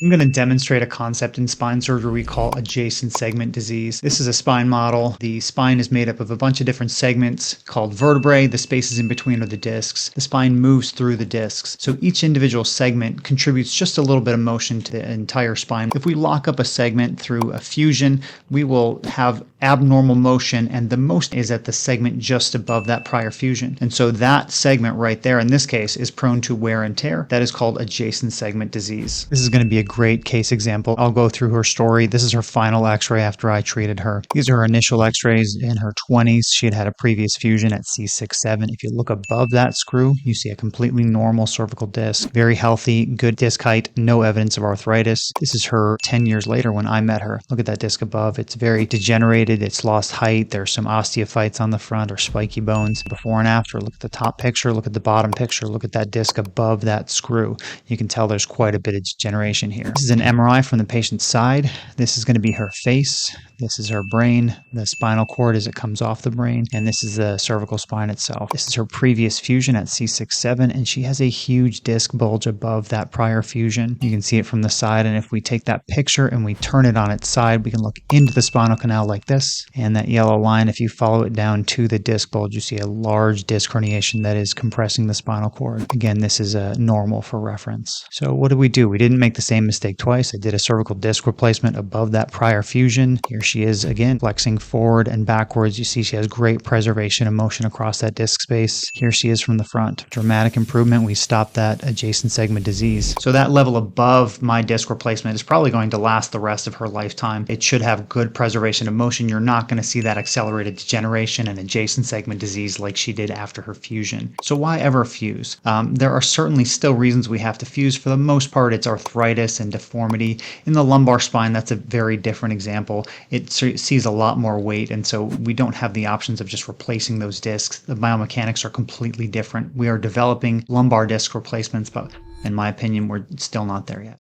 I'm going to demonstrate a concept in spine surgery we call adjacent segment disease. This is a spine model. The spine is made up of a bunch of different segments called vertebrae. The spaces in between are the discs. The spine moves through the discs. So each individual segment contributes just a little bit of motion to the entire spine. If we lock up a segment through a fusion, we will have abnormal motion, and the most is at the segment just above that prior fusion. And so that segment right there, in this case, is prone to wear and tear. That is called adjacent segment disease. This is going to be a great case example. I'll go through her story. This is her final x-ray after I treated her. These are her initial x-rays in her 20s. She had had a previous fusion at C6-7. If you look above that screw, you see a completely normal cervical disc. Very healthy, good disc height, no evidence of arthritis. This is her 10 years later when I met her. Look at that disc above. It's very degenerated. It's lost height. There's some osteophytes on the front or spiky bones. Before and after, look at the top picture, look at the bottom picture, look at that disc above that screw. You can tell there's quite a bit of degeneration here. This is an MRI from the patient's side. This is going to be her face. This is her brain, the spinal cord as it comes off the brain, and this is the cervical spine itself. This is her previous fusion at C6-7, and she has a huge disc bulge above that prior fusion. You can see it from the side, and if we take that picture and we turn it on its side, we can look into the spinal canal like this, and that yellow line, if you follow it down to the disc bulge, you see a large disc herniation that is compressing the spinal cord. Again, this is normal for reference. So what did we do? We didn't make the same mistake twice. I did a cervical disc replacement above that prior fusion. Here she is again flexing forward and backwards. You see she has great preservation of motion across that disc space. Here she is from the front. Dramatic improvement. We stopped that adjacent segment disease. So that level above my disc replacement is probably going to last the rest of her lifetime. It should have good preservation of motion. You're not going to see that accelerated degeneration and adjacent segment disease like she did after her fusion. So why ever fuse? There are certainly still reasons we have to fuse. For the most part, it's arthritis and deformity. In the lumbar spine, that's a very different example. It sees a lot more weight, and so we don't have the options of just replacing those discs. The biomechanics are completely different. We are developing lumbar disc replacements, but in my opinion, we're still not there yet.